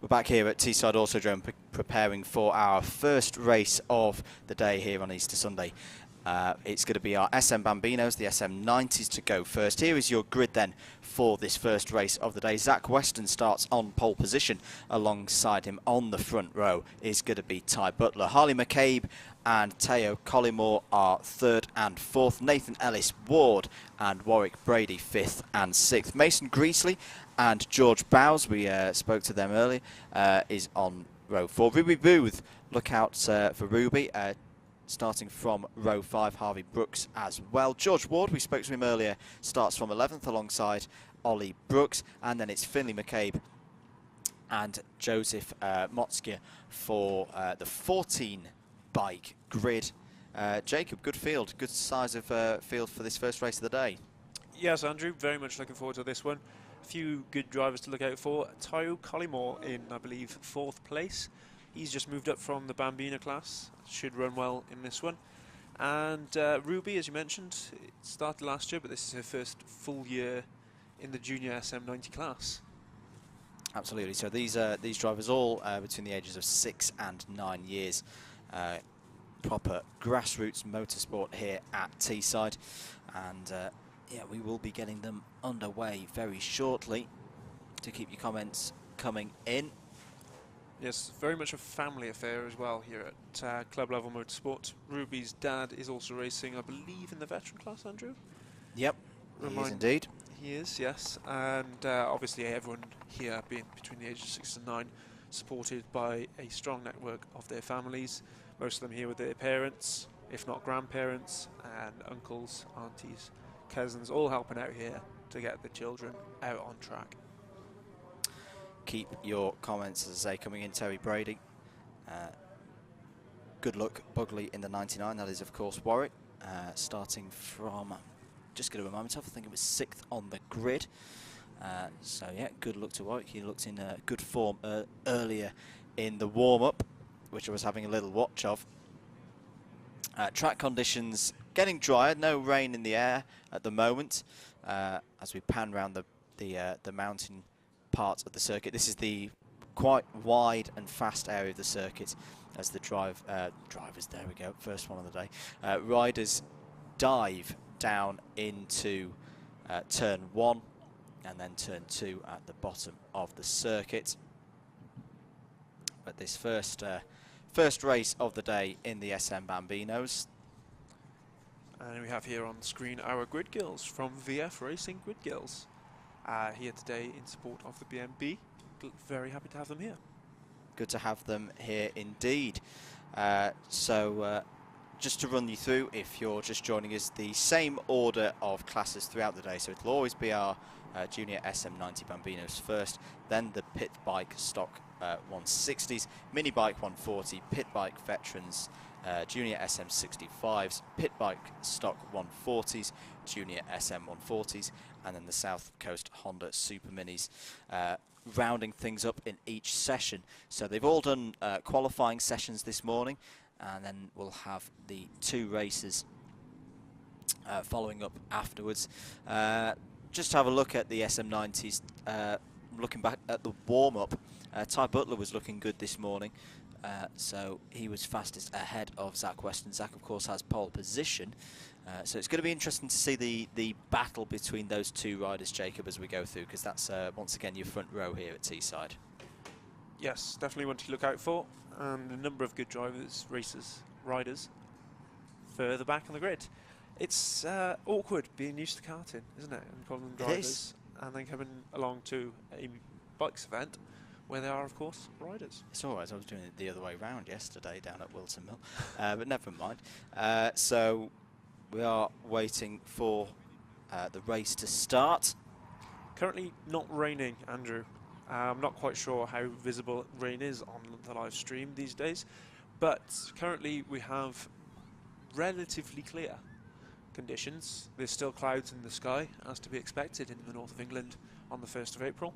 We're back here at Teeside Autodrome preparing for our first race of the day here on Easter Sunday. It's going to be our SM Bambinos, the SM90s to go first. Here is your grid then for this first race of the day. Zach Weston starts on pole position. Alongside him on the front row is going to be Ty Butler. Harley McCabe and Teo Collymore are third and fourth. Nathan Ellis, Ward and Warwick Brady fifth and sixth. Mason Greasley and George Bowes, we spoke to them earlier, is on row 4. Ruby Booth, look out for Ruby. Starting from row 5, Harvey Brooks as well. George Ward, we spoke to him earlier, starts from 11th alongside Ollie Brooks. And then it's Finley McCabe and Joseph Motzke for the 14 bike grid. Jacob, good field, good size of field for this first race of the day. Yes, Andrew, very much looking forward to this one. A few good drivers to look out for. Tyo Collymore in, I believe, 4th place. He's just moved up from the Bambino class. Should run well in this one. And Ruby, as you mentioned, it started last year, but this is her first full year in the Junior SM90 class. Absolutely. So these drivers all between the ages of 6 and 9 years. Proper grassroots motorsport here at Teeside. And yeah, we will be getting them underway very shortly. To keep your comments coming in. Yes, very much a family affair as well here at Club Level Motorsport. Ruby's dad is also racing, I believe, in the veteran class, Andrew? Yep, he is indeed. He is, yes. And obviously everyone here being between the ages of 6 and 9, supported by a strong network of their families. Most of them here with their parents, if not grandparents, and uncles, aunties, cousins, all helping out here to get the children out on track. Keep your comments, as I say, coming in. Terry Brady. Good luck, Bugley in the 99. That is, of course, Warwick. Starting from, just going to remind myself, I think it was 6th on the grid. So, yeah, good luck to Warwick. He looked in good form earlier in the warm-up, which I was having a little watch of. Track conditions getting drier. No rain in the air at the moment as we pan around the mountain part of the circuit. This is the quite wide and fast area of the circuit as the drivers, there we go, first one of the day, riders dive down into turn 1 and then turn 2 at the bottom of the circuit. But this first race of the day in the SM Bambinos. And we have here on the screen our grid girls from VF Racing Grid Girls. Here today in support of the BMB. Very happy to have them here. Good to have them here indeed. So just to run you through, if you're just joining us, the same order of classes throughout the day. So it'll always be our Junior SM90 Bambinos first, then the pit bike stock 160s, mini bike 140, pit bike veterans, Junior SM 65s, pit bike stock 140s, Junior SM 140s, and then the South Coast Honda Super Minis, rounding things up in each session. So they've all done qualifying sessions this morning, and then we'll have the 2 races following up afterwards. Just to have a look at the SM90s, looking back at the warm-up, Ty Butler was looking good this morning. So he was fastest ahead of Zach Weston. Zach, of course, has pole position. So it's going to be interesting to see the battle between those 2 riders, Jacob, as we go through, because that's, once again, your front row here at Teeside. Yes, definitely one to look out for. And a number of good drivers, riders, further back on the grid. It's awkward being used to karting, isn't it? And calling them drivers, and then coming along to a bikes event where they are, of course, riders. It's all right. I was doing it the other way round yesterday down at Wilton Mill, but never mind. So we are waiting for the race to start. Currently not raining, Andrew. I'm not quite sure how visible rain is on the live stream these days, but currently we have relatively clear conditions. There's still clouds in the sky, as to be expected in the north of England on the 1st of April.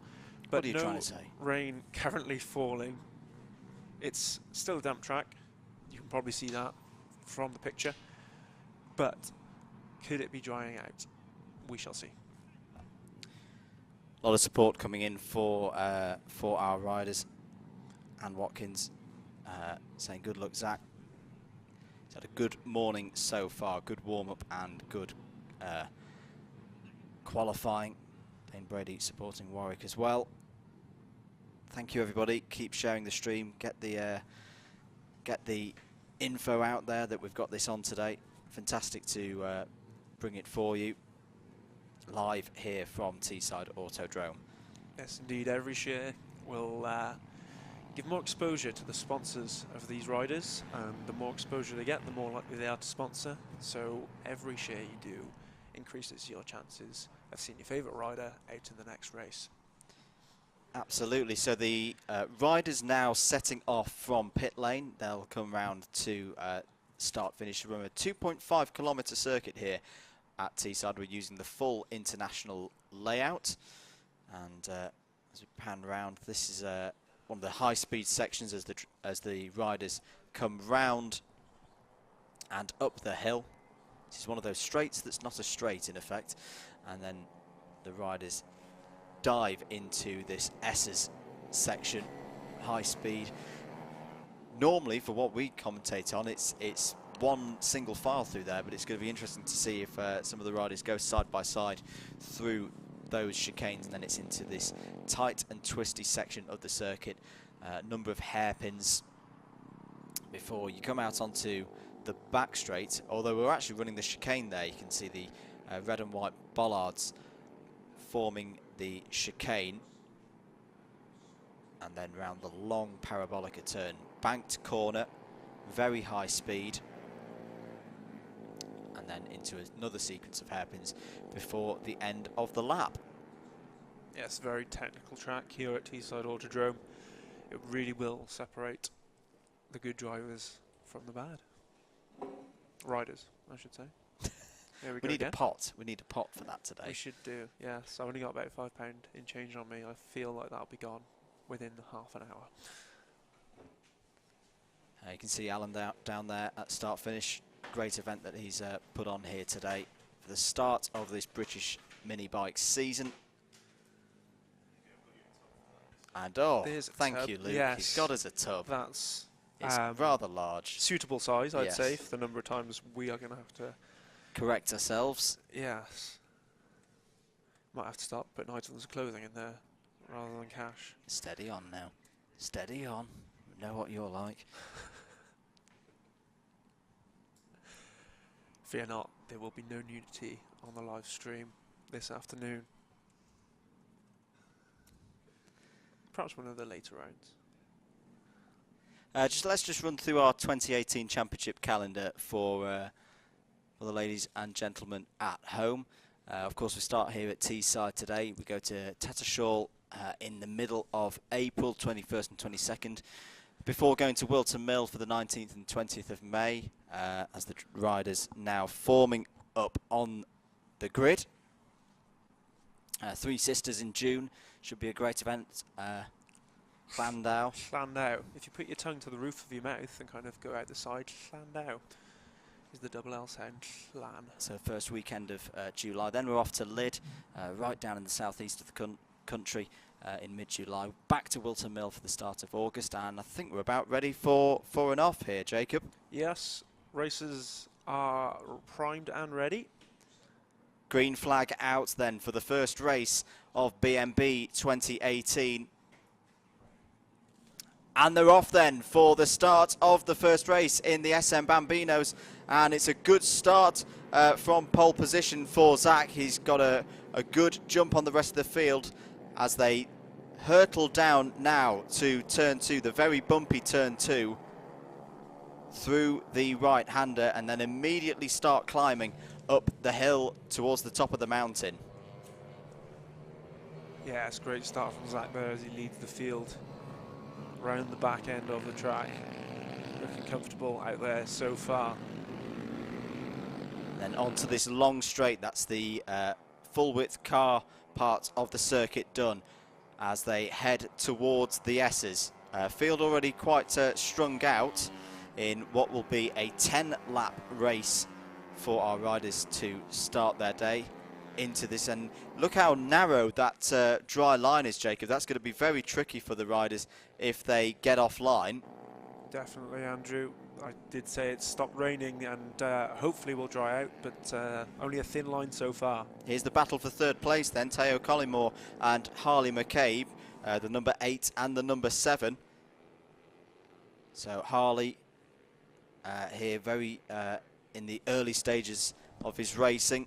But What are you trying to say? Rain currently falling. It's still a damp track. You can probably see that from the picture. But could it be drying out? We shall see. A lot of support coming in for our riders. Anne Watkins saying good luck, Zach. He's had a good morning so far, good warm-up and good qualifying. Dane Brady supporting Warwick as well. Thank you, everybody. Keep sharing the stream. Get the info out there that we've got this on today. Fantastic to bring it for you live here from Teeside Autodrome. Yes, indeed. Every share will give more exposure to the sponsors of these riders, and the more exposure they get, the more likely they are to sponsor. So every share you do increases your chances of seeing your favourite rider out in the next race. Absolutely. So the riders now setting off from pit lane. They'll come round to start-finish. We're on a 2.5 kilometre circuit here at Teeside. We're using the full international layout. And as we pan round, this is one of the high-speed sections as the riders come round and up the hill. This is one of those straights that's not a straight in effect. And then the riders dive into this S's section, high speed. Normally, for what we commentate on, it's one single file through there, but it's going to be interesting to see if some of the riders go side by side through those chicanes, and then it's into this tight and twisty section of the circuit. Number of hairpins before you come out onto the back straight. Although we're actually running the chicane there, you can see the red and white bollards forming the chicane, and then round the long parabolica turn, banked corner, very high speed, and then into another sequence of hairpins before the end of the lap. Yes, very technical track here at Teeside Autodrome. It really will separate the good drivers from the bad riders, I should say. There we need go a pot. We need a pot for that today. We should do, yes. I've only got about £5 in change on me. I feel like that'll be gone within half an hour. You can see Alan down there at start-finish. Great event that he's put on here today for the start of this British mini bike season. And thank you, Luke. Yes. He's got us a tub. That's it's rather large. Suitable size, I'd Yes. say, for the number of times we are going to have to correct ourselves. Yes. Might have to start putting items of clothing in there rather than cash. Steady on now. Steady on. We know what you're like. Fear not, there will be no nudity on the live stream this afternoon. Perhaps one of the later rounds. Let's just run through our 2018 championship calendar for the ladies and gentlemen at home. Of course, we start here at Teeside today. We go to Tattershall in the middle of April, 21st and 22nd. before going to Wilton Mill for the 19th and 20th of May, as the riders now forming up on the grid. Three Sisters in June should be a great event. Llandau. Llandau. If you put your tongue to the roof of your mouth and kind of go out the side, Llandau is the double L sound. Llan. So first weekend of July. Then we're off to Lydd, right down in the southeast of the country in mid-July. Back to Wilton Mill for the start of August, and I think we're about ready for an off here, Jacob. Yes, races are primed and ready. Green flag out then for the first race of BMB 2018. And they're off then for the start of the first race in the SM Bambinos. And it's a good start from pole position for Zach. He's got a good jump on the rest of the field as they hurtle down now to turn 2, the very bumpy turn 2, through the right-hander, and then immediately start climbing up the hill towards the top of the mountain. Yeah, it's a great start from Zach there as he leads the field round the back end of the track. Looking comfortable out there so far. Then onto this long straight, that's the full-width car part of the circuit done as they head towards the S's. Field already quite strung out in what will be a 10-lap race for our riders to start their day into this. And look how narrow that dry line is, Jacob. That's going to be very tricky for the riders if they get offline. Definitely, Andrew. I did say it stopped raining and hopefully will dry out, but only a thin line so far. Here's the battle for third place then. Tao Collymore and Harley McCabe, the number 8 and the number 7. So Harley here very in the early stages of his racing.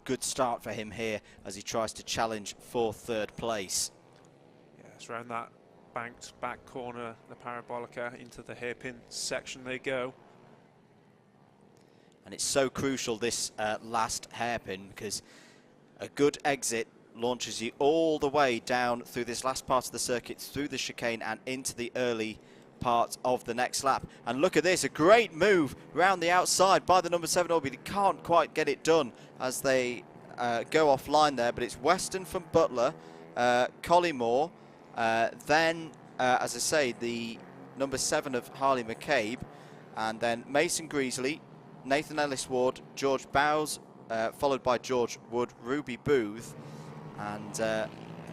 Good start for him here as he tries to challenge for third place. Yes, around that banked back corner, the Parabolica, into the hairpin section they go. And it's so crucial, this last hairpin, because a good exit launches you all the way down through this last part of the circuit, through the chicane and into the early part of the next lap. And look at this, a great move round the outside by the number 7 Orby. They can't quite get it done as they go offline there, but it's Weston from Butler, Collymore, then as I say, the number 7 of Harley McCabe, and then Mason Greasley, Nathan Ellis Ward, George Bowes, followed by George Wood, Ruby Booth, and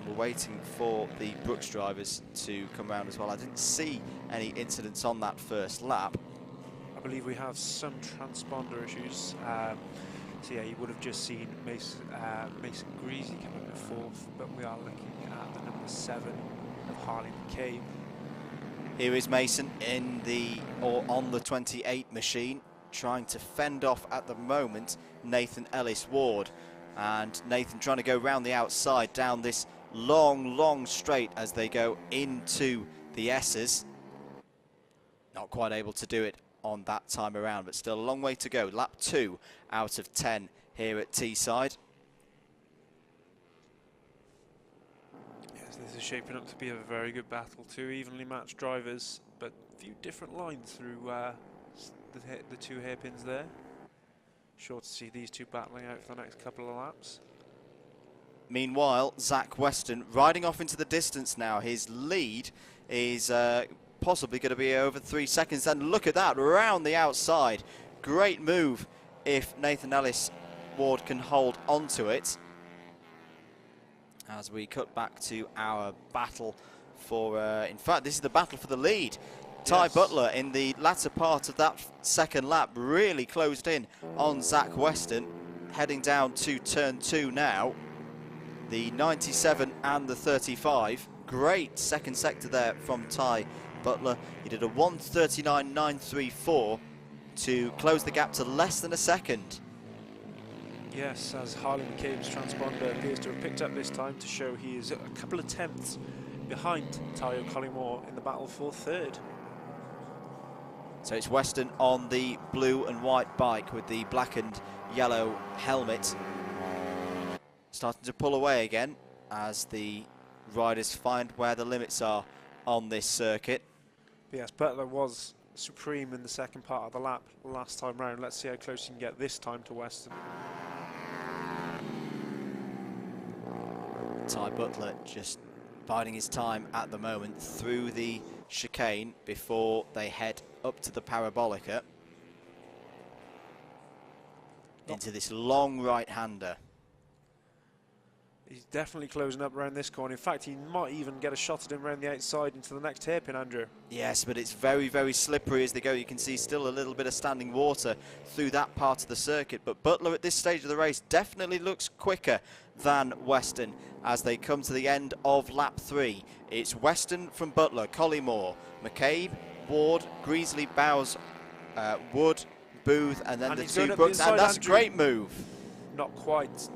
we're waiting for the Brooks drivers to come round as well. I didn't see any incidents on that first lap. I believe we have some transponder issues. So yeah, you would have just seen Mason Greasy coming in fourth, but we are looking at the number 7 of Harley McCabe. Here is Mason in on the 28 machine, trying to fend off at the moment Nathan Ellis Ward. And Nathan trying to go round the outside down this long straight as they go into the S's. Not quite able to do it on that time around, but still a long way to go. Lap 2 out of 10 here at Teeside. Yes, this is shaping up to be a very good battle. Two evenly matched drivers, but a few different lines through the two hairpins there. Sure to see these two battling out for the next couple of laps. Meanwhile, Zach Weston riding off into the distance now. His lead is possibly going to be over 3 seconds. And look at that, around the outside. Great move if Nathan Ellis Ward can hold onto it. As we cut back to our battle for, in fact, this is the battle for the lead. Ty Yes. Butler in the latter part of that second lap really closed in on Zach Weston, heading down to turn 2 now. The 97 and the 35. Great second sector there from Ty Butler. He did a 1:39.934 to close the gap to less than a second. Yes, as Harley McCabe's transponder appears to have picked up this time to show he is a couple of tenths behind Tao Collymore in the battle for third. So it's Weston on the blue and white bike with the black and yellow helmet. Starting to pull away again as the riders find where the limits are on this circuit. Yes, Butler was supreme in the second part of the lap last time round. Let's see how close he can get this time to Weston. Ty Butler just biding his time at the moment through the chicane before they head up to the parabolica into this long right-hander. He's definitely closing up around this corner. In fact, he might even get a shot at him around the outside into the next hairpin, Andrew. Yes, but it's very, very slippery as they go. You can see still a little bit of standing water through that part of the circuit. But Butler at this stage of the race definitely looks quicker than Weston as they come to the end of lap 3. It's Weston from Butler, Collymore, McCabe, Ward, Greasley, Bowes, Wood, Booth, and then the two Brooks. And that's Andrew. A great move. Not quite.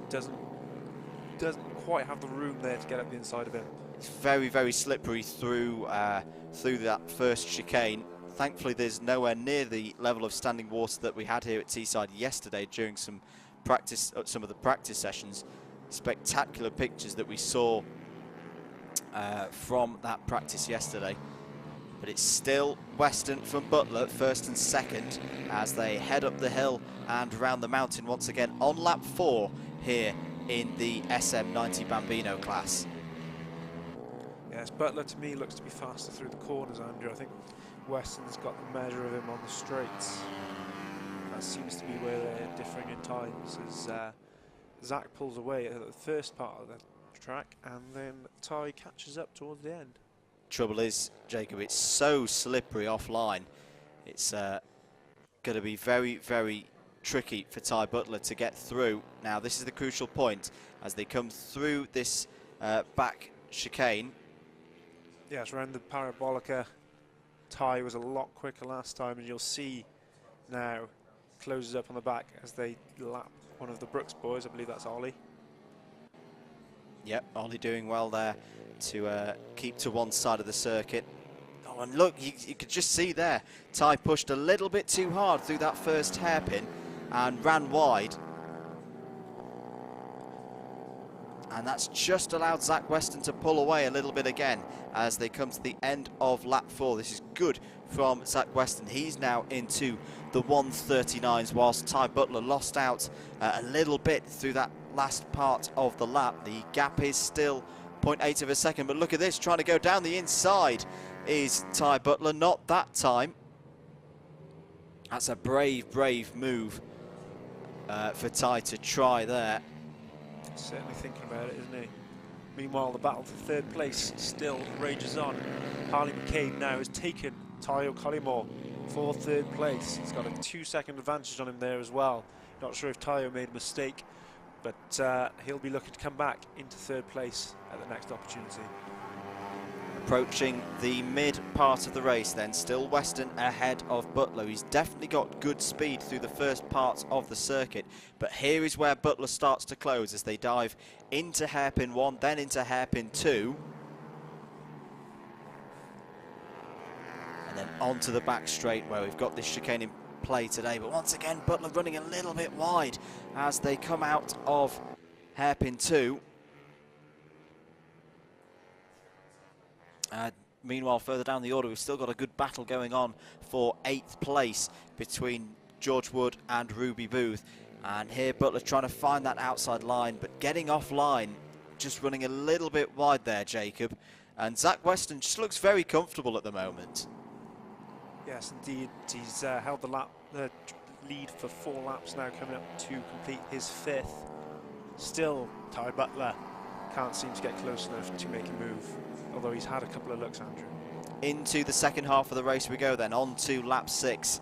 Doesn't quite have the room there to get up the inside of him. It's very, very slippery through that first chicane. Thankfully, there's nowhere near the level of standing water that we had here at Teeside yesterday during some of the practice sessions. Spectacular pictures that we saw from that practice yesterday. But it's still Weston from Butler, first and second, as they head up the hill and round the mountain once again on lap 4 here in the SM90 Bambino class. Yes, Butler to me looks to be faster through the corners, Andrew. I think Weston's got the measure of him on the straights. That seems to be where they're differing in times, as Zach pulls away at the first part of the track and then Ty catches up towards the end. Trouble is, Jacob, it's so slippery offline. It's going to be very, very tricky for Ty Butler to get through. Now, this is the crucial point as they come through this back chicane. Yes, around the parabolica, Ty was a lot quicker last time, and you'll see now closes up on the back as they lap one of the Brooks boys. I believe that's Ollie. Yep, Ollie doing well there to keep to one side of the circuit. Oh, and look, you could just see there, Ty pushed a little bit too hard through that first hairpin and ran wide. And that's just allowed Zach Weston to pull away a little bit again as they come to the end of lap 4. This is good from Zach Weston. He's now into the 1:39s, whilst Ty Butler lost out a little bit through that last part of the lap. The gap is still 0.8 of a second, but look at this, trying to go down the inside is Ty Butler. Not that time. That's a brave, brave move for Ty to try there. Certainly thinking about it, isn't he? Meanwhile, the battle for third place still rages on. Harley McCabe now has taken Tayo Collymore for third place. He's got a 2-second advantage on him there as well. Not sure if Tayo made a mistake, but he'll be looking to come back into third place at the next opportunity. Approaching the mid part of the race then, still Weston ahead of Butler. He's definitely got good speed through the first part of the circuit, but here is where Butler starts to close as they dive into hairpin 1, then into hairpin 2. And then onto the back straight where we've got this chicane in play today. But once again, Butler running a little bit wide as they come out of hairpin 2. Meanwhile, further down the order, we've still got a good battle going on for 8th place between George Wood and Ruby Booth. And here Butler trying to find that outside line, but getting offline, just running a little bit wide there, Jacob. And Zach Weston just looks very comfortable at the moment. Yes, indeed. He's held the lead for 4 laps now, coming up to complete his 5th. Still, Ty Butler can't seem to get close enough to make a move, although he's had a couple of looks, Andrew. Into the second half of the race we go then, on to lap 6.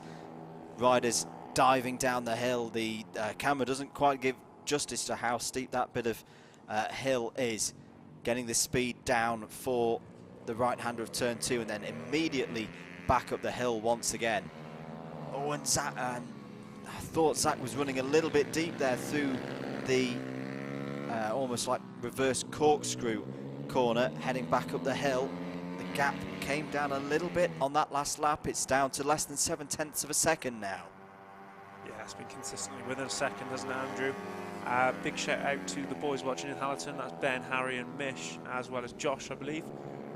Riders diving down the hill. The camera doesn't quite give justice to how steep that bit of hill is. Getting the speed down for the right-hander of turn 2 and then immediately back up the hill once again. Oh, and Zach, I thought Zach was running a little bit deep there through the almost like reverse corkscrew corner, heading back up the hill. The gap came down a little bit on that last lap. It's down to less than 0.7 of a second now. Yeah, it's been consistently within a second, hasn't it, Andrew? Big shout out to the boys watching in Hallerton. That's Ben, Harry and Mish, as well as Josh, I believe.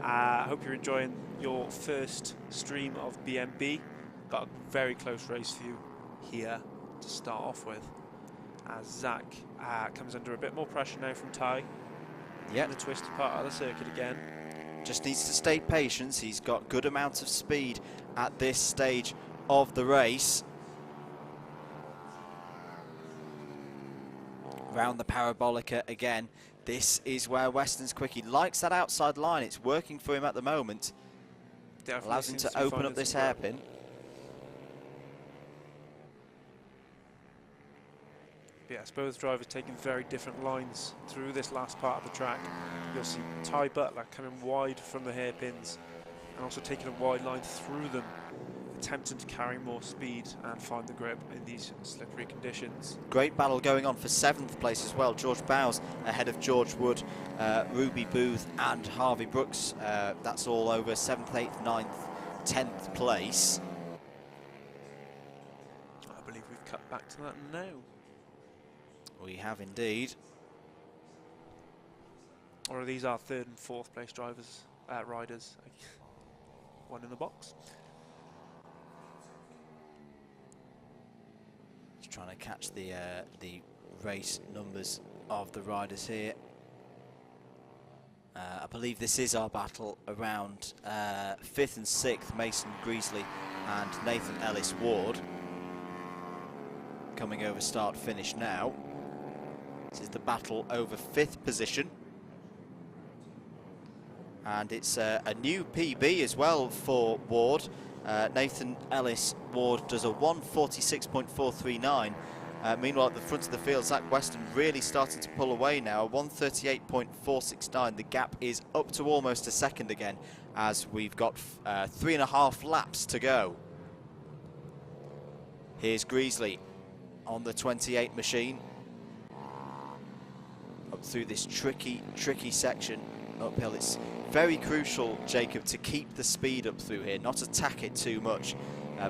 I hope you're enjoying your first stream of BMB. Got a very close race for you here to start off with, as Zach comes under a bit more pressure now from Ty. Yep. In the twisted part of the circuit again. Just needs to stay patient. He's got good amounts of speed at this stage of the race. Round the Parabolica again. This is where Weston's quick. He likes that outside line. It's working for him at the moment. Definitely allows him to open up this hairpin. Yes, both drivers taking very different lines through this last part of the track. You'll see Ty Butler coming wide from the hairpins and also taking a wide line through them, attempting to carry more speed and find the grip in these slippery conditions. Great battle going on for 7th place as well. George Bowes ahead of George Wood, Ruby Booth and Harvey Brooks. That's all over 7th, 8th, 9th, 10th place. I believe we've cut back to that now. We have indeed. Or are these our 3rd and 4th place drivers, riders? One in the box. Just trying to catch the race numbers of the riders here. I believe this is our battle around 5th and 6th, Mason Greasley and Nathan Ellis Ward. Coming over start finish now. This is the battle over 5th position. And it's a new PB as well for Ward. Nathan Ellis Ward does a 1:46.439. Meanwhile, at the front of the field, Zach Weston really starting to pull away now. 1:38.469. The gap is up to almost a second again, as we've got 3.5 laps to go. Here's Greasley on the 28 machine. Up through this tricky section uphill. It's very crucial, Jacob, to keep the speed up through here, not attack it too much,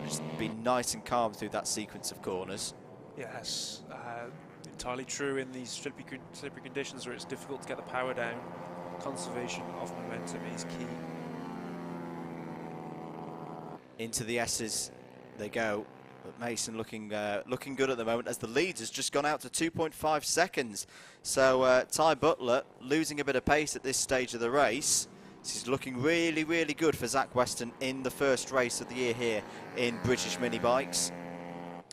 just be nice and calm through that sequence of corners. Yes, entirely true in these slippery conditions where it's difficult to get the power down. Conservation of momentum is key. Into the S's they go. But Mason looking good at the moment, as the lead has just gone out to 2.5 seconds. So Ty Butler losing a bit of pace at this stage of the race. This is looking really, really good for Zach Weston in the first race of the year here in British Mini Bikes.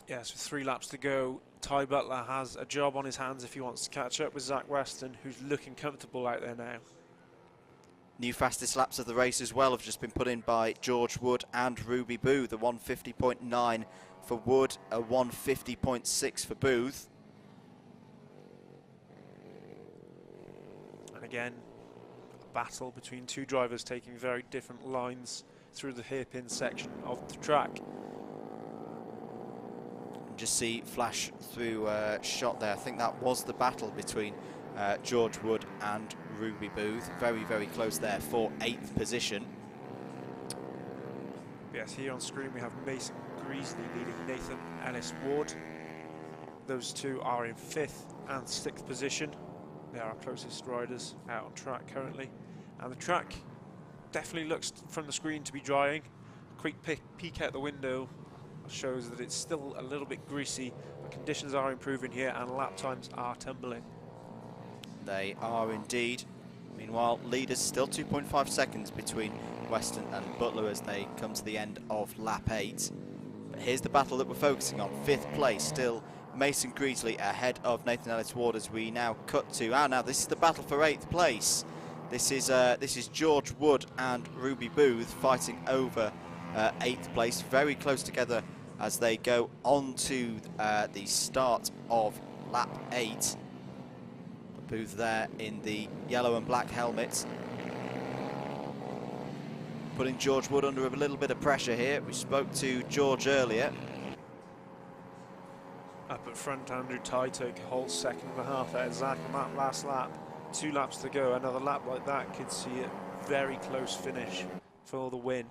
Yes, with 3 laps to go, Ty Butler has a job on his hands if he wants to catch up with Zach Weston, who's looking comfortable out there now. New fastest laps of the race as well have just been put in by George Wood and Ruby Booth. The 1:50.9 for Wood, a 1:50.6 for Booth. And again, a battle between 2 drivers taking very different lines through the hairpin section of the track. And just see flash through shot there. I think that was the battle between George Wood and Ruby Booth. Very, very close there for 8th position. Yes, here on screen we have Mason Greasley leading Nathan Ellis Ward. Those two are in 5th and 6th position. They are our closest riders out on track currently. And the track definitely looks from the screen to be drying. A quick peek out the window shows that it's still a little bit greasy, but conditions are improving here and lap times are tumbling. They are indeed. Meanwhile, leaders still 2.5 seconds between Weston and Butler as they come to the end of lap 8. But here's the battle that we're focusing on. 5th place, still Mason Greasley ahead of Nathan Ellis Ward as we now cut to. Now this is the battle for 8th place. This is George Wood and Ruby Booth fighting over 8th place. Very close together as they go on to the start of lap 8. Booth there in the yellow and black helmet, putting George Wood under a little bit of pressure here. We spoke to George earlier. Up at front, Andrew Ty took a whole 1.5 seconds out of Zach on that last lap. 2 laps to go. Another lap like that could see a very close finish for the win.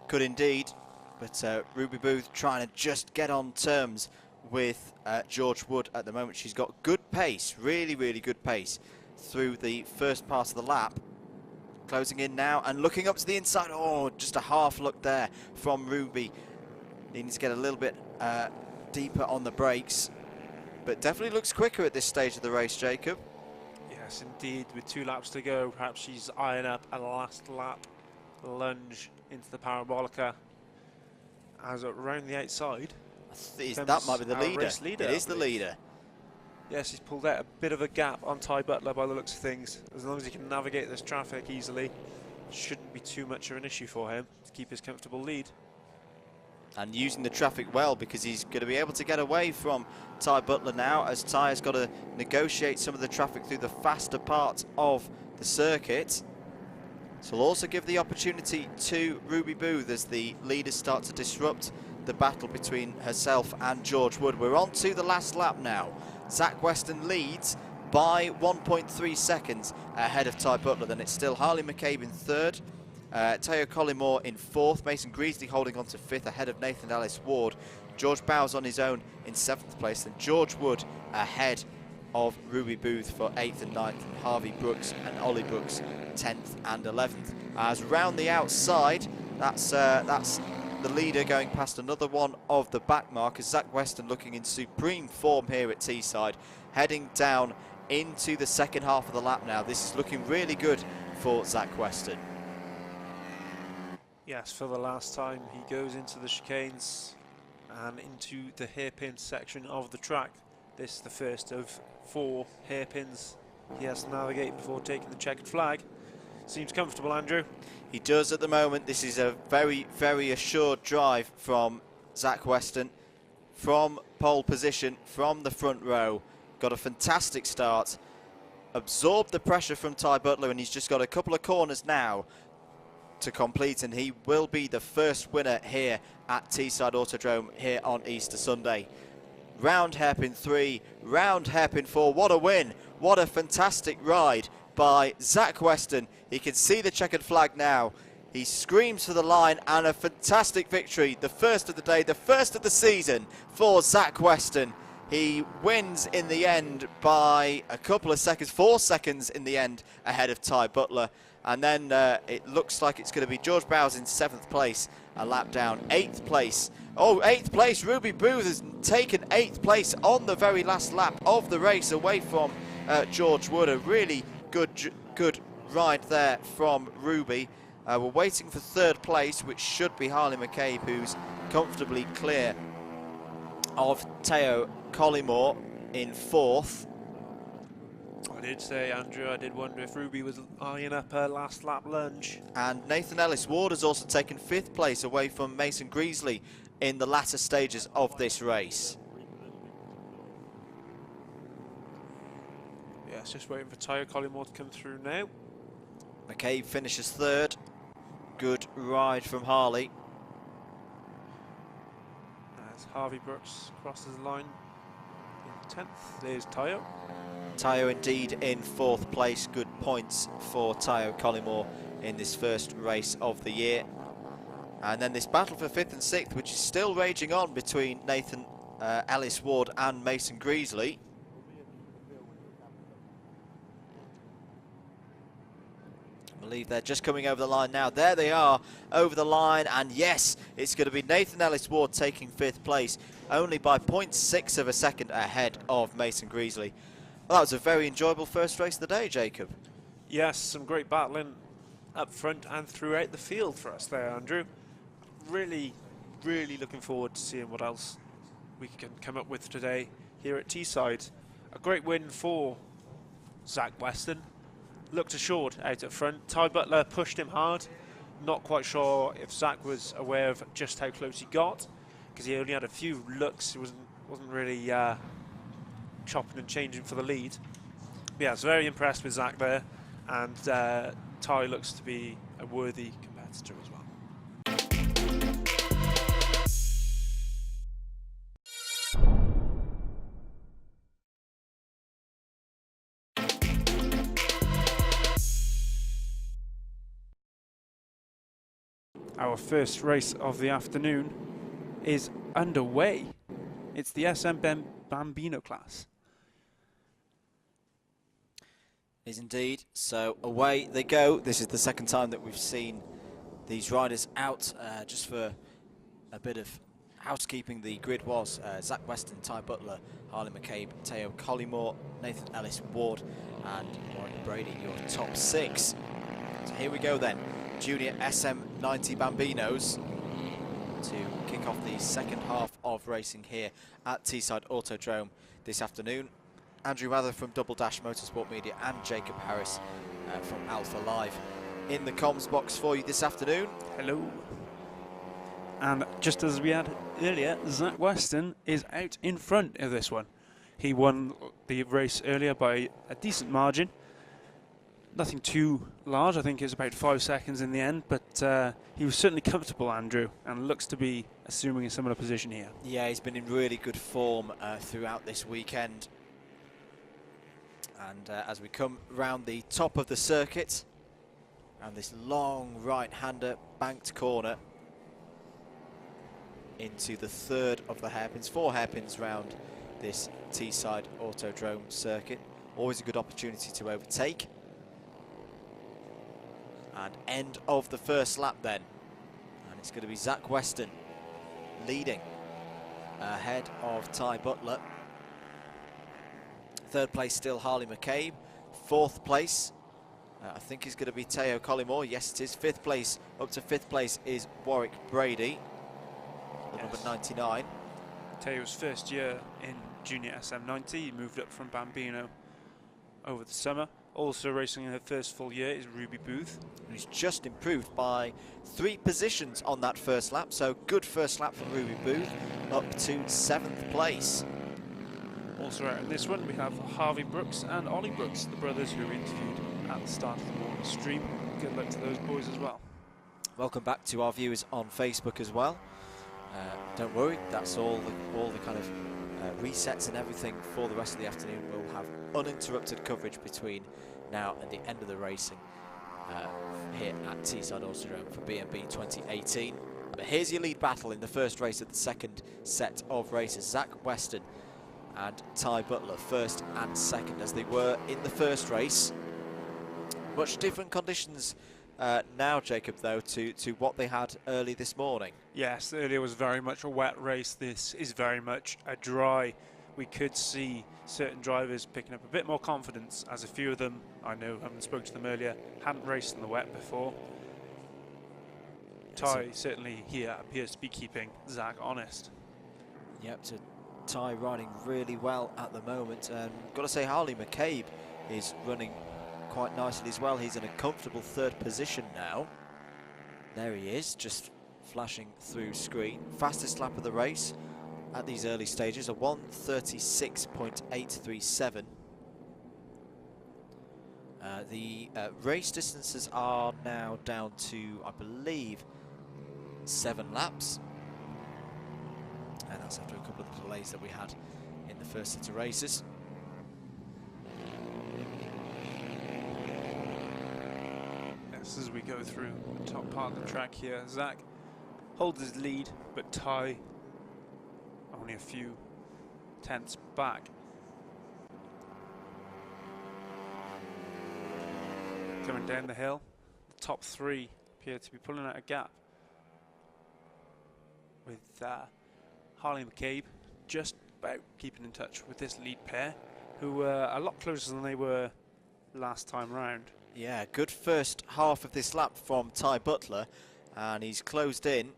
Could indeed, but Ruby Booth trying to just get on terms with George Wood at the moment. She's got good pace, really, really good pace through the first part of the lap. closing in now and looking up to the inside. Oh, just a half look there from Ruby. Needing to get a little bit deeper on the brakes, but definitely looks quicker at this stage of the race, Jacob. Yes, indeed. With 2 laps to go, perhaps she's eyeing up a last lap lunge into the Parabolica. As around the outside, That might be the leader. Leader. It is the leader. Yes, he's pulled out a bit of a gap on Ty Butler by the looks of things. As long as he can navigate this traffic easily, shouldn't be too much of an issue for him to keep his comfortable lead. And using the traffic well, because he's going to be able to get away from Ty Butler now, as Ty has got to negotiate some of the traffic through the faster part of the circuit. So will also give the opportunity to Ruby Booth as the leaders start to disrupt the battle between herself and George Wood. We're on to the last lap now. Zach Weston leads by 1.3 seconds ahead of Ty Butler. Then it's still Harley McCabe in third, Teo Collymore in fourth, Mason Greasley holding on to fifth ahead of Nathan Ellis Ward, George Bowes on his own in seventh place, and George Wood ahead of Ruby Booth for 8th and 9th, and Harvey Brooks and Ollie Brooks 10th and 11th. As round the outside, that's the leader going past another one of the back markers. Zach Weston looking in supreme form here at Teeside, heading down into the second half of the lap now. This is looking really good for Zach Weston. Yes, for the last time he goes into the chicanes and into the hairpin section of the track. This is the first of 4 hairpins he has to navigate before taking the checkered flag. Seems comfortable, Andrew. He does at the moment. This is a very, very assured drive from Zach Weston. From pole position, from the front row. Got a fantastic start. Absorbed the pressure from Ty Butler, and he's just got a couple of corners now to complete, and he will be the first winner here at Teeside Autodrome here on Easter Sunday. Round hairpin 3, round hairpin 4. What a win. What a fantastic ride by Zach Weston. He can see the checkered flag now. He screams for the line, and a fantastic victory. The first of the day, the first of the season for Zach Weston. He wins in the end by a couple of seconds, 4 seconds in the end ahead of Ty Butler. And then it looks like it's going to be George Bowes in 7th place, a lap down. 8th place. Oh, 8th place. Ruby Booth has taken 8th place on the very last lap of the race away from George Wood. A really good ride there from Ruby. We're waiting for 3rd place, which should be Harley McCabe, who's comfortably clear of Teo Collymore in 4th. I did say, Andrew, I did wonder if Ruby was eyeing up her last lap lunge. And Nathan Ellis Ward has also taken 5th place away from Mason Greasley in the latter stages of this race. Yes, just waiting for Teo Collymore to come through now. McCabe finishes 3rd. Good ride from Harley. As Harvey Brooks crosses the line in 10th. There's Teo. Teo indeed in 4th place. Good points for Teo Collymore in this first race of the year. And then this battle for 5th and 6th, which is still raging on between Nathan Ellis Ward and Mason Greasley. I believe they're just coming over the line now. There they are over the line, and yes, it's going to be Nathan Ellis Ward taking 5th place, only by 0.6 of a second ahead of Mason Greasley. Well, that was a very enjoyable first race of the day, Jacob. Yes, some great battling up front and throughout the field for us there, Andrew. Really looking forward to seeing what else we can come up with today here at Teeside. A great win for Zach Weston. Looked assured out at front. Ty Butler pushed him hard. Not quite sure if Zach was aware of just how close he got, because he only had a few looks. He wasn't really chopping and changing for the lead. But yeah, I was very impressed with Zach there, and Ty looks to be a worthy competitor as well. Our first race of the afternoon is underway. It's the SM Bambino class. Is indeed. So away they go. This is the second time that we've seen these riders out. Just for a bit of housekeeping, the grid was Zach Weston, Ty Butler, Harley McCabe, Teo Collymore, Nathan Ellis Ward and Warwick Brady, your top 6. So here we go then. Junior SM 90 Bambinos to kick off the second half of racing here at Teeside Autodrome this afternoon. Andrew Mather from Double Dash Motorsport Media and Jacob Harris from Alpha Live in the comms box for you this afternoon. Hello. And just as we had earlier, Zach Weston is out in front of this one. He won the race earlier by a decent margin. Nothing too large, I think it's about 5 seconds in the end, but he was certainly comfortable, Andrew, and looks to be assuming a similar position here. Yeah, he's been in really good form throughout this weekend. And as we come round the top of the circuit, and this long right-hander banked corner into the third of the hairpins, 4 hairpins round this Teeside Autodrome circuit. Always a good opportunity to overtake. And end of the first lap then. And it's going to be Zach Weston leading ahead of Ty Butler. Third place still Harley McCabe. Fourth place I think is going to be Teo Collymore. Yes, it is. Fifth place, up to fifth place is Warwick Brady, the number 99. Teo's first year in Junior SM90. He moved up from Bambino over the summer. Also racing in her first full year is Ruby Booth. Who's just improved by 3 positions on that first lap. So good first lap from Ruby Booth, up to 7th place. Also out in this one, we have Harvey Brooks and Ollie Brooks, the brothers who were interviewed at the start of the morning stream. Good luck to those boys as well. Welcome back to our viewers on Facebook as well. Don't worry, that's all the kind of resets and everything for the rest of the afternoon. We'll have uninterrupted coverage between now and the end of the racing here at Teeside Autodrome for BMB 2018. But here's your lead battle in the first race of the second set of races. Zach Weston and Ty Butler, first and second, as they were in the first race. Much different conditions now, Jacob, though, to what they had early this morning. Yes, earlier was very much a wet race. This is very much a dry. We could see certain drivers picking up a bit more confidence, as a few of them, I know, having spoken to them earlier, hadn't raced in the wet before. Ty certainly here appears to be keeping Zach honest. Yep, so Ty riding really well at the moment. And got to say, Harley McCabe is running quite nicely as well. He's in a comfortable 3rd position now. There he is, just flashing through screen. Fastest lap of the race at these early stages, a 1:36.837. The race distances are now down to, I believe, 7 laps. And that's after a couple of delays that we had in the first set of races. Yes, as we go through the top part of the track here, Zach holds his lead, but Ty only a few tenths back. Coming down the hill, the top 3 appear to be pulling out a gap, with Harley McCabe just about keeping in touch with this lead pair, who were a lot closer than they were last time round. Yeah, good first half of this lap from Ty Butler, and he's closed in.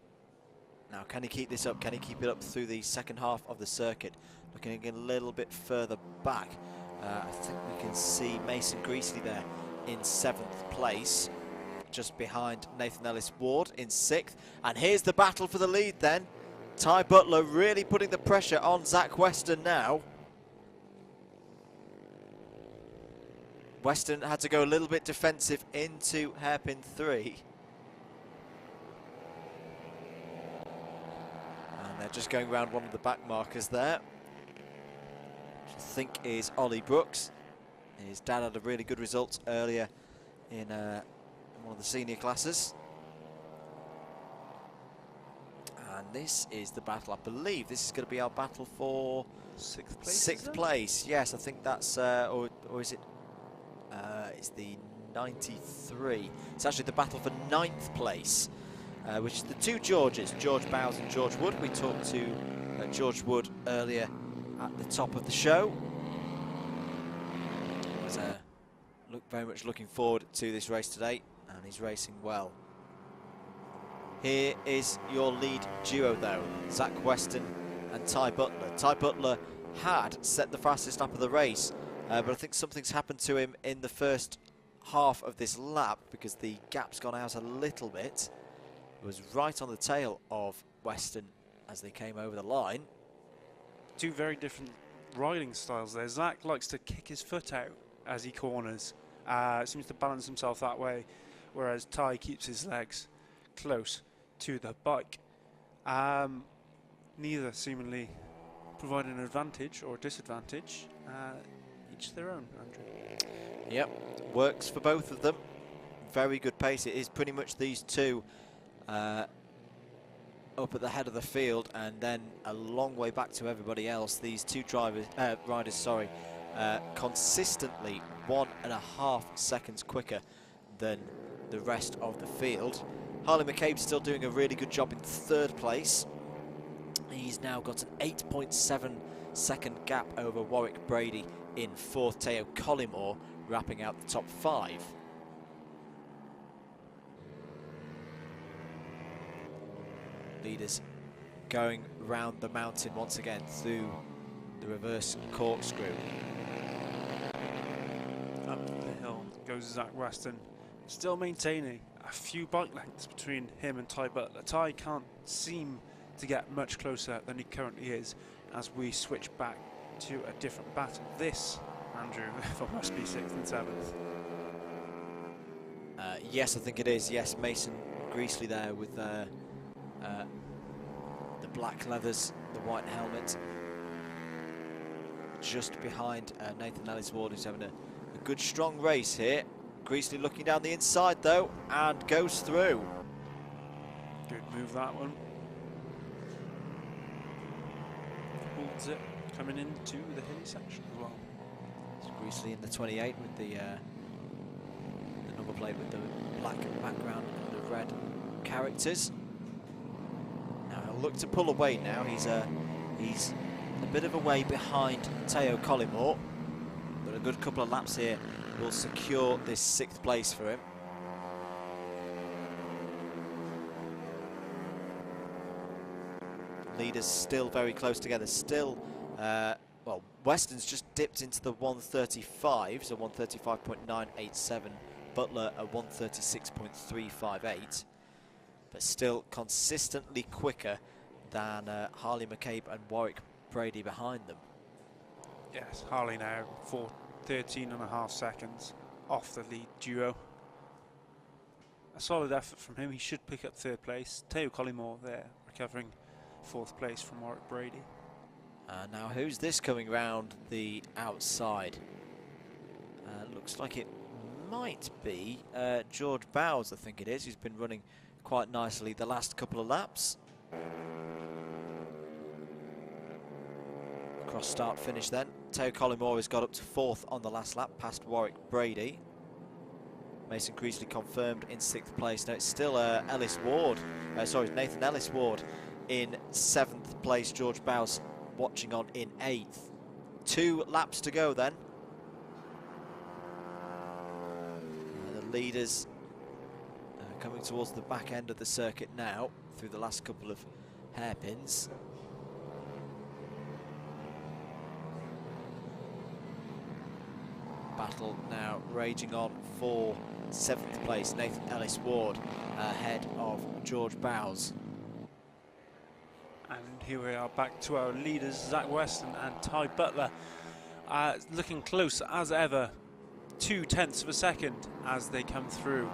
Now, can he keep this up? Can he keep it up through the second half of the circuit? Looking again a little bit further back, I think we can see Mason Greasley there in 7th place, just behind Nathan Ellis Ward in 6th. And here's the battle for the lead then. Ty Butler really putting the pressure on Zach Weston now. Weston had to go a little bit defensive into hairpin 3. And they're just going around one of the back markers there, which I think is Ollie Brooks. His dad had a really good result earlier in one of the senior classes. And this is the battle, I believe. This is going to be our battle for 6th place. 6th place, yes, I think that's, or is it It's the 93. It's actually the battle for 9th place, which is the two Georges, George Bowes and George Wood. We talked to George Wood earlier at the top of the show. Was very much looking forward to this race today, and he's racing well. Here is your lead duo though, Zach Weston and Ty Butler. Ty Butler had set the fastest lap of the race, but I think something's happened to him in the first half of this lap because the gap's gone out a little bit. It was right on the tail of Weston as they came over the line. Two very different riding styles there. Zach likes to kick his foot out as he corners. Seems to balance himself that way, whereas Ty keeps his legs close to the bike. Neither seemingly provide an advantage or disadvantage. Each their own, Andrew. Yep, works for both of them. Very good pace. It is pretty much these two up at the head of the field, and then a long way back to everybody else. These two riders, consistently 1.5 seconds quicker than the rest of the field. Harley McCabe's still doing a really good job in 3rd place. He's now got an 8.7 second gap over Warwick Brady in 4th. Teo Collymore wrapping out the top 5. Leaders going round the mountain once again through the reverse corkscrew. Up the hill goes Zach Weston, still maintaining a few bike lengths between him and Ty Butler. Ty can't seem to get much closer than he currently is as we switch back to a different battle. This, Andrew, must be 6th and 7th. Yes, I think it is. Yes, Mason Greasley there with the black leathers, the white helmet. Just behind Nathan Ellis-Ward, who's having a good strong race here. Greasley looking down the inside though, and goes through. Good move, that one. Holds it, coming into the hilly section as well. It's Greasley in the 28 with the number plate with the black background and the red characters. Now he'll look to pull away now. He's a bit of a way behind Teo Collymore, but a good couple of laps here will secure this 6th place for him. Leaders still very close together. Still, well, Weston's just dipped into the 135, so 135.987. Butler a 136.358, but still consistently quicker than Harley McCabe and Warwick Brady behind them. Yes, Harley now for 13.5 seconds off the lead duo. A solid effort from him. He should pick up 3rd place. Teo Collymore there, recovering 4th place from Warwick Brady. Now who's this coming round the outside? Looks like it might be George Bowes, I think it is, who's been running quite nicely the last couple of laps. Cross start finish then. Teo Collymore has got up to 4th on the last lap, past Warwick Brady. Mason Greasley confirmed in 6th place. Now it's still Nathan Ellis-Ward in 7th place. George Bowes watching on in 8th. 2 laps to go then. The leaders coming towards the back end of the circuit now through the last couple of hairpins. Battle now raging on for 7th place. Nathan Ellis-Ward ahead of George Bowes. And here we are back to our leaders, Zach Weston and Ty Butler, looking close as ever. 0.2 of a second as they come through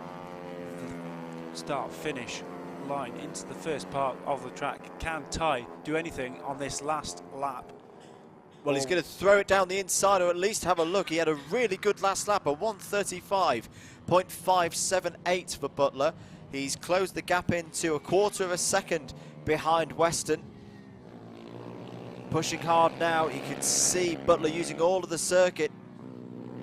the start-finish line into the first part of the track. Can Ty do anything on this last lap? Well, he's going to throw it down the inside, or at least have a look. He had a really good last lap, a 135.578 for Butler. He's closed the gap into 1/4 of a second behind Weston. Pushing hard now. You can see Butler using all of the circuit.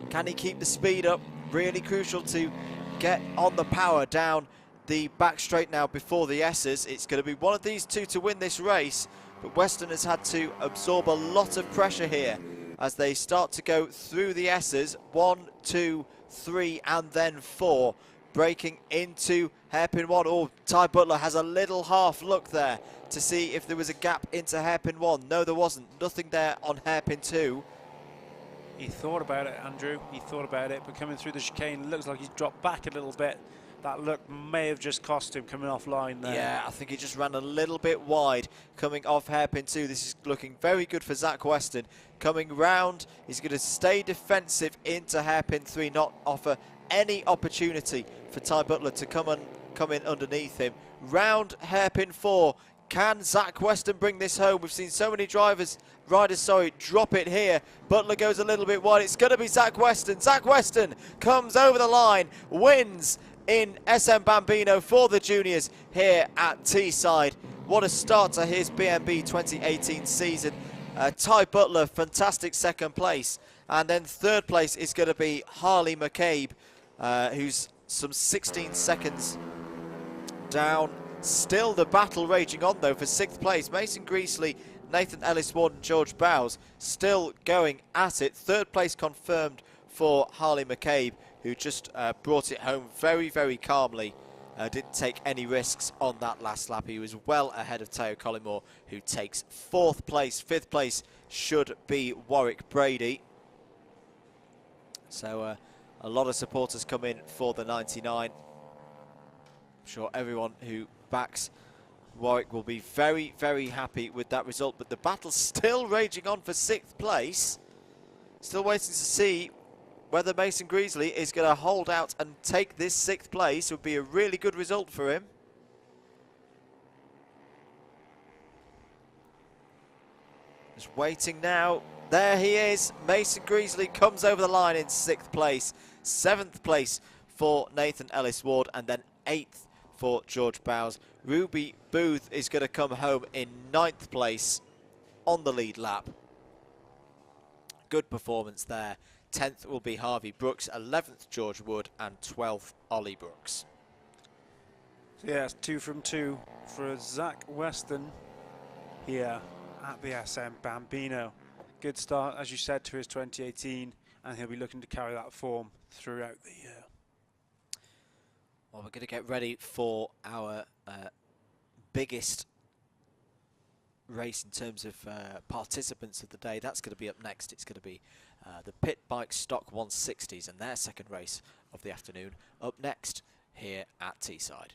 Can he keep the speed up? really crucial to get on the power down the back straight now before the S's. It's going to be one of these two to win this race, but Western has had to absorb a lot of pressure here as they start to go through the S's. 1, 2, 3 and then 4, breaking into hairpin 1. Oh, Ty Butler has a little half look there to see if there was a gap into hairpin 1. No, there wasn't. Nothing there on hairpin 2. He thought about it, Andrew. He thought about it, but coming through the chicane, it looks like he's dropped back a little bit. That look may have just cost him coming offline there. Yeah, I think he just ran a little bit wide coming off hairpin 2. This is looking very good for Zach Weston. Coming round, he's going to stay defensive into hairpin 3, not offer any opportunity for Ty Butler to come in underneath him. Round hairpin 4. Can Zach Weston bring this home? We've seen so many riders, drop it here. Butler goes a little bit wide. It's going to be Zach Weston. Zach Weston comes over the line, wins in SM Bambino for the juniors here at Teeside. What a start to his BMB 2018 season. Ty Butler, fantastic second place. And then third place is going to be Harley McCabe, who's some 16 seconds down. Still the battle raging on though for 6th place. Mason Greasley, Nathan Ellis-Ward and George Bowes still going at it. 3rd place confirmed for Harley McCabe, who just brought it home very, very calmly. Didn't take any risks on that last lap. He was well ahead of Teo Collymore, who takes 4th place. 5th place should be Warwick Brady. So a lot of supporters come in for the 99. I'm sure everyone who backs Warwick will be very, very happy with that result. But the battle's still raging on for 6th place. Still waiting to see whether Mason Greasley is going to hold out and take this 6th place. Would be a really good result for him. Just waiting now. There he is. Mason Greasley comes over the line in 6th place. 7th place for Nathan Ellis-Ward, and then 8th for George Bowes. Ruby Booth is going to come home in 9th place on the lead lap. Good performance there. 10th will be Harvey Brooks, 11th George Wood, and 12th Ollie Brooks. So yeah, it's 2 from 2 for Zach Weston here at the SM Bambino. Good start, as you said, to his 2018, and he'll be looking to carry that form throughout the year. Well, we're going to get ready for our biggest race in terms of participants of the day. That's going to be up next. It's going to be the Pit Bike Stock 160s and their second race of the afternoon up next here at Teeside.